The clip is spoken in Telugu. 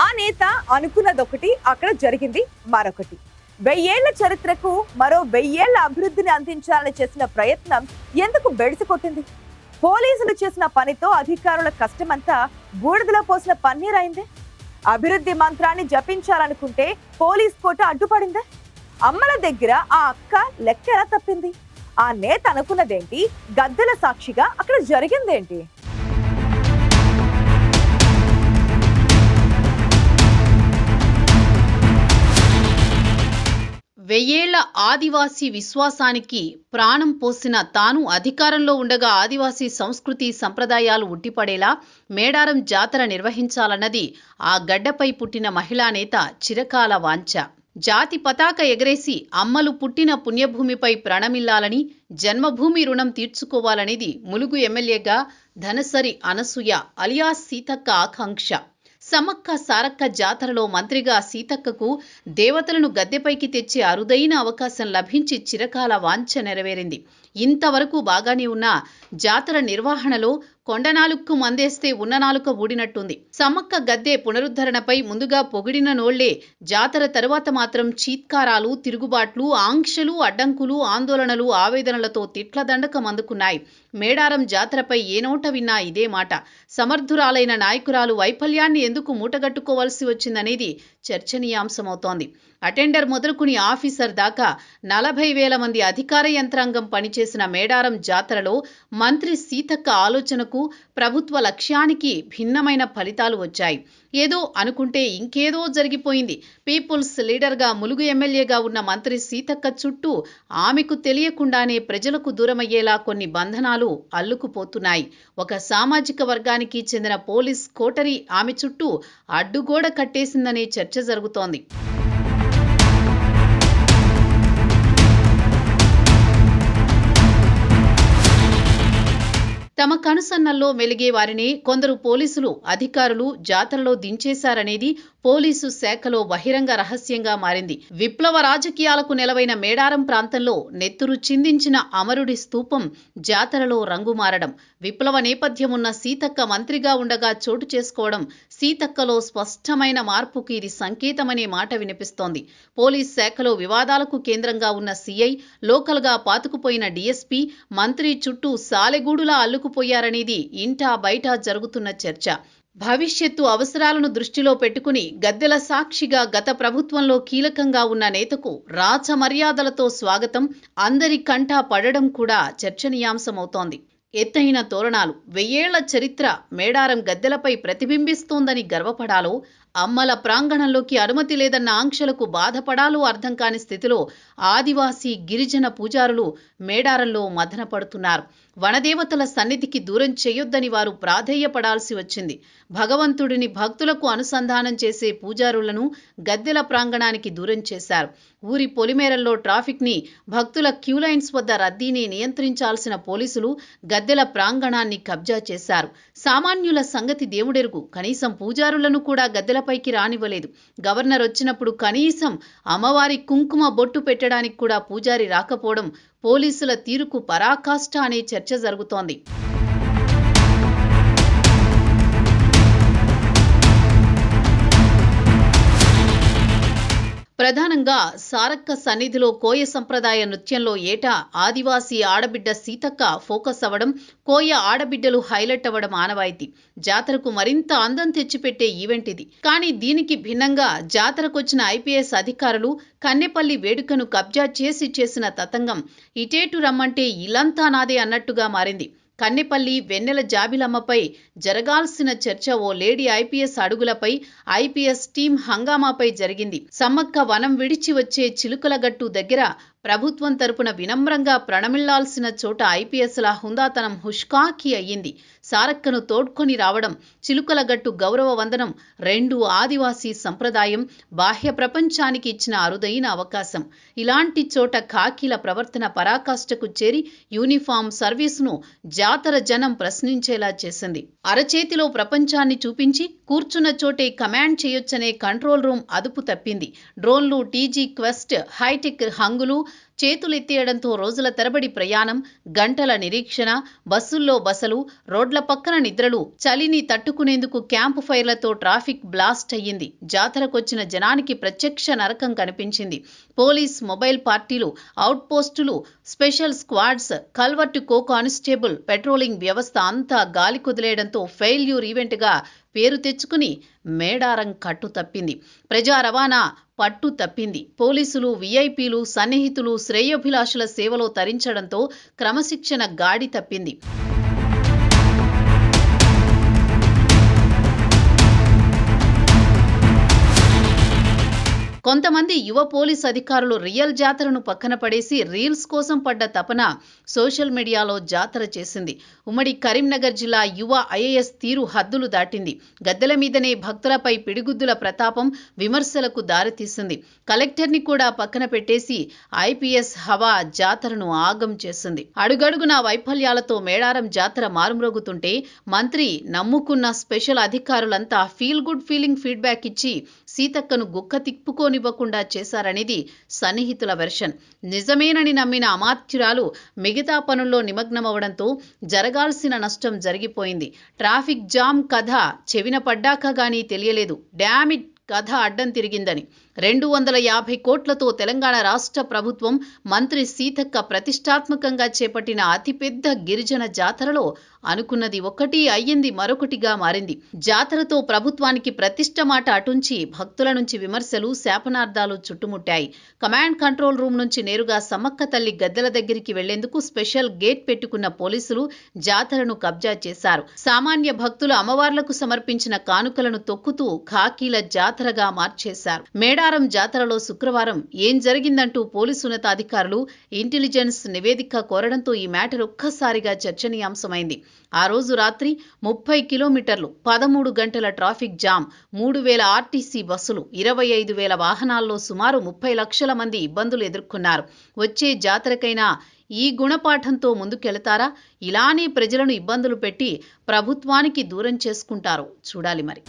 ఆ నేత అనుకున్నదొకటి, అక్కడ జరిగింది మరొకటి. 1000 ఏళ్ల చరిత్రకు మరో 1000 ఏళ్ల అభివృద్ధిని అందించాలని చేసిన ప్రయత్నం ఎందుకు బెడిసి కొట్టింది? పోలీసులు చేసిన పనితో అధికారుల కష్టమంతా బూడిదలో పోసిన పన్నీరైందే. అభివృద్ధి మంత్రాన్ని జపించాలనుకుంటే పోలీస్ కోట అడ్డుపడిందే. అమ్మల దగ్గర ఆ అక్క లెక్క ఎలా తప్పింది? ఆ నేత అనుకున్నదేంటి? గద్దెల సాక్షిగా అక్కడ జరిగిందేంటి? వెయ్యేళ్ల ఆదివాసీ విశ్వాసానికి ప్రాణం పోసిన తాను అధికారంలో ఉండగా ఆదివాసీ సంస్కృతి సంప్రదాయాలు ఉట్టిపడేలా మేడారం జాతర నిర్వహించాలన్నది ఆ గడ్డపై పుట్టిన మహిళా నేత చిరకాల వాంఛ. జాతి పతాక ఎగరేసి అమ్మలు పుట్టిన పుణ్యభూమిపై ప్రణమిల్లాలని, జన్మభూమి రుణం తీర్చుకోవాలనేది ములుగు ఎమ్మెల్యేగా ధనసరి అనసూయ అలియాస్ సీతక్క ఆకాంక్ష. సమ్మక్క సారక్క జాతరలో మంత్రిగా సీతక్కకు దేవతలను గద్దెపైకి తెచ్చే అరుదైన అవకాశం లభించి చిరకాల వాంఛ నెరవేరింది. ఇంతవరకు బాగానే ఉన్న జాతర నిర్వహణలో కొండనాలుక్కు మందేస్తే ఉన్న నాలుక ఊడినట్టుంది. సమ్మక్క గద్దె పునరుద్ధరణపై ముందుగా పొగిడిన నోళ్లే జాతర తరువాత మాత్రం చీత్కారాలు, తిరుగుబాట్లు, ఆంక్షలు, అడ్డంకులు, ఆందోళనలు, ఆవేదనలతో తిట్ల దండకం అందుకున్నాయి. మేడారం జాతరపై ఏ నోట విన్నా ఇదే మాట. సమర్థురాలైన నాయకురాలు వైఫల్యాన్ని ఎందుకు మూటగట్టుకోవాల్సి వచ్చిందనేది చర్చనీయాంశమవుతోంది. అటెండర్ మొదలుకుని ఆఫీసర్ దాకా 40,000 మంది అధికార యంత్రాంగం పనిచేసిన మేడారం జాతరలో మంత్రి సీతక్క ఆలోచనకు, ప్రభుత్వ లక్ష్యానికి భిన్నమైన ఫలితాలు వచ్చాయి. ఏదో అనుకుంటే ఇంకేదో జరిగిపోయింది. పీపుల్స్ లీడర్గా ములుగు ఎమ్మెల్యేగా ఉన్న మంత్రి సీతక్క చుట్టూ ఆమెకు తెలియకుండానే ప్రజలకు దూరమయ్యేలా కొన్ని బంధనాలు అల్లుకుపోతున్నాయి. ఒక సామాజిక వర్గానికి చెందిన పోలీస్ కోటరీ ఆమె చుట్టూ అడ్డుగోడ కట్టేసిందనే చర్చ జరుగుతోంది. తమ కనుసన్నల్లో మెలిగే వారిని కొందరు పోలీసులు, అధికారులు జాతరలో దించేశారనేది పోలీసు శాఖలో బహిరంగ రహస్యంగా మారింది. విప్లవ రాజకీయాలకు నెలవైన మేడారం ప్రాంతంలో నెత్తురు చిందించిన అమరుడి స్తూపం జాతరలో రంగు మారడం, విప్లవ నేపథ్యమున్న సీతక్క మంత్రిగా ఉండగా చోటు చేసుకోవడం, సీతక్కలో స్పష్టమైన మార్పుకు ఇది సంకేతమనే మాట వినిపిస్తోంది. పోలీస్ శాఖలో వివాదాలకు కేంద్రంగా ఉన్న సీఐ, లోకల్గా పాతుకుపోయిన డీఎస్పీ, మంత్రి చుట్టూ సాలెగూడులా అల్లుకుపోయారనేది ఇంటా బయట జరుగుతున్న చర్చ. భవిష్యత్తు అవసరాలను దృష్టిలో పెట్టుకుని గద్దెల సాక్షిగా గత ప్రభుత్వంలో కీలకంగా ఉన్న నేతకు రాచమర్యాదలతో స్వాగతం అందరి కంటా పడడం కూడా చర్చనీయాంశమవుతోంది. ఎత్తైన తోరణాలు, 1000 ఏళ్ల చరిత్ర మేడారం గద్దెలపై ప్రతిబింబిస్తోందని గర్వపడాలో, అమ్మల ప్రాంగణంలోకి అనుమతి లేదన్న ఆంక్షలకు బాధపడాలో అర్థం కాని స్థితిలో ఆదివాసీ గిరిజన పూజారులు మేడారంలో మదనపడుతున్నారు. వనదేవతల సన్నిధికి దూరం చేయొద్దని వారు ప్రాధేయపడాల్సి వచ్చింది. భగవంతుడిని భక్తులకు అనుసంధానం చేసే పూజారులను గద్దెల ప్రాంగణానికి దూరం చేశారు. ఊరి పొలిమేరల్లో ట్రాఫిక్ని, భక్తుల క్యూలైన్స్ వద్ద రద్దీని నియంత్రించాల్సిన పోలీసులు గద్దెల ప్రాంగణాన్ని కబ్జా చేశారు. సామాన్యుల సంగతి దేవుడెరుగు, కనీసం పూజారులను కూడా గద్దెలపైకి రానివ్వలేదు. గవర్నర్ వచ్చినప్పుడు కనీసం అమ్మవారి కుంకుమ బొట్టు పెట్టడానికి కూడా పూజారి రాకపోవడం పోలీసుల తీరుకు పరాకాష్ఠ అనే చర్చ జరుగుతోంది. ప్రధానంగా సారక్క సన్నిధిలో కోయ సంప్రదాయ నృత్యంలో ఏటా ఆదివాసీ ఆడబిడ్డ సీతక్క ఫోకస్ అవ్వడం, కోయ ఆడబిడ్డలు హైలైట్ అవ్వడం ఆనవాయితీ. జాతరకు మరింత అందం తెచ్చిపెట్టే ఈవెంట్ ఇది. కానీ దీనికి భిన్నంగా జాతరకొచ్చిన ఐపీఎస్ అధికారులు కన్నెపల్లి వేడుకను కబ్జా చేసిన తతంగం ఇటేటు రమ్మంటే ఇల్లంతా నాదే అన్నట్టుగా మారింది. కన్నెపల్లి వెన్నెల జాబిలమ్మపై జరగాల్సిన చర్చ ఓ లేడీ ఐపీఎస్ అడుగులపై ఐపీఎస్ టీం హంగామాపై జరిగింది. సమ్మక్క వనం విడిచి వచ్చే చిలుకలగట్టు దగ్గర ప్రభుత్వం తరపున వినమ్రంగా ప్రణమిళ్లాల్సిన చోట ఐపీఎస్ల హుందాతనం హుష్కాకి అయ్యింది. సారక్కను తోడ్కొని రావడం, చిలుకలగట్టు గౌరవ వందనం రెండు ఆదివాసీ సంప్రదాయం, బాహ్య ప్రపంచానికి ఇచ్చిన అరుదైన అవకాశం. ఇలాంటి చోట ఖాకీల ప్రవర్తన పరాకాష్ఠకు చేరి యూనిఫామ్ సర్వీసును జాతర జనం ప్రశ్నించేలా చేసింది. అరచేతిలో ప్రపంచాన్ని చూపించి కూర్చున్న చోటే కమాండ్ చేయొచ్చనే కంట్రోల్ రూమ్ అదుపు తప్పింది. డ్రోన్లు, టీజీ క్వెస్ట్, హైటెక్ హంగులు, చేతులెత్తేయడంతో రోజుల తరబడి ప్రయాణం, గంటల నిరీక్షణ, బస్సుల్లో బసలు, రోడ్ల పక్కన నిద్రలు, చలిని తట్టుకునేందుకు క్యాంపు ఫైర్లతో ట్రాఫిక్ బ్లాస్ట్ అయ్యింది. జాతరకొచ్చిన జనానికి ప్రత్యక్ష నరకం కనిపించింది. పోలీస్, మొబైల్ పార్టీలు, అవుట్ పోస్టులు, స్పెషల్ స్క్వాడ్స్, కల్వర్టు కో కానిస్టేబుల్, పెట్రోలింగ్ వ్యవస్థ అంతా గాలి కుదిలేయడంతో ఫెయిల్యూర్ ఈవెంట్గా పేరు తెచ్చుకుని మేడారం కట్టు తప్పింది. ప్రజా రవాణా పట్టు తప్పింది. పోలీసులు, వీఐపీలు, సన్నిహితులు, శ్రేయోభిలాషుల సేవలో తరించడంతో క్రమశిక్షణ గాడి తప్పింది. కొంతమంది యువ పోలీస్ అధికారులు రియల్ జాతరను పక్కన పడేసి రీల్స్ కోసం పడ్డ తపన సోషల్ మీడియాలో జాతర చేసింది. ఉమ్మడి కరీంనగర్ జిల్లా యువ ఐఏఎస్ తీరు హద్దులు దాటింది. గద్దెల మీదనే భక్తులపై పిడిగుద్దుల ప్రతాపం విమర్శలకు దారితీసింది. కలెక్టర్ని కూడా పక్కన పెట్టేసి ఐపీఎస్ హవా జాతరను ఆగం చేసింది. అడుగడుగునా వైఫల్యాలతో మేడారం జాతర మారుమ్రోగుతుంటే మంత్రి నమ్ముకున్న స్పెషల్ అధికారులంతా ఫీల్ గుడ్ ఫీలింగ్ ఫీడ్బ్యాక్ ఇచ్చి సీతక్కను గుక్క తిప్పుకోనివ్వకుండా చేశారనేది సన్నిహితుల వెర్షన్. నిజమేనని నమ్మిన అమాత్యురాలు మిగతా పనుల్లో నిమగ్నమవడంతో జరగాల్సిన నష్టం జరిగిపోయింది. ట్రాఫిక్ జామ్ కథ చెవిన పడ్డాక గానీ తెలియలేదు. డామిట్ కథ అడ్డం తిరిగిందని. 250 కోట్లతో తెలంగాణ రాష్ట్ర ప్రభుత్వం మంత్రి సీతక్క ప్రతిష్టాత్మకంగా చేపట్టిన అతిపెద్ద గిరిజన జాతరలో అనుకున్నది ఒకటి అయ్యింది మరొకటిగా మారింది. జాతరతో ప్రభుత్వానికి ప్రతిష్ట మాట అటుంచి భక్తుల నుంచి విమర్శలు, శాపనార్థాలు చుట్టుముట్టాయి. కమాండ్ కంట్రోల్ రూమ్ నుంచి నేరుగా సమ్మక్క తల్లి గద్దెల దగ్గరికి వెళ్లేందుకు స్పెషల్ గేట్ పెట్టుకున్న పోలీసులు జాతరను కబ్జా చేశారు. సామాన్య భక్తులు అమ్మవార్లకు సమర్పించిన కానుకలను తొక్కుతూ ఖాకీల జాతరగా మార్చేశారు. మేడారం జాతరలో శుక్రవారం ఏం జరిగిందంటూ పోలీసు ఉన్నతాధికారులు ఇంటెలిజెన్స్ నివేదిక కోరడంతో ఈ మ్యాటర్ ఒక్కసారిగా చర్చనీయాంశమైంది. ఆ రోజు రాత్రి 30 కిలోమీటర్లు, 13 గంటల ట్రాఫిక్ జామ్, 3,000 ఆర్టీసీ బస్సులు, 25,000 వాహనాల్లో సుమారు 30 లక్షల మంది ఇబ్బందులు ఎదుర్కొన్నారు. వచ్చే జాతరకైనా ఈ గుణపాఠంతో ముందుకెళతారా? ఇలానే ప్రజలను ఇబ్బందులు పెట్టి ప్రభుత్వానికి దూరం చేసుకుంటారో చూడాలి మరి.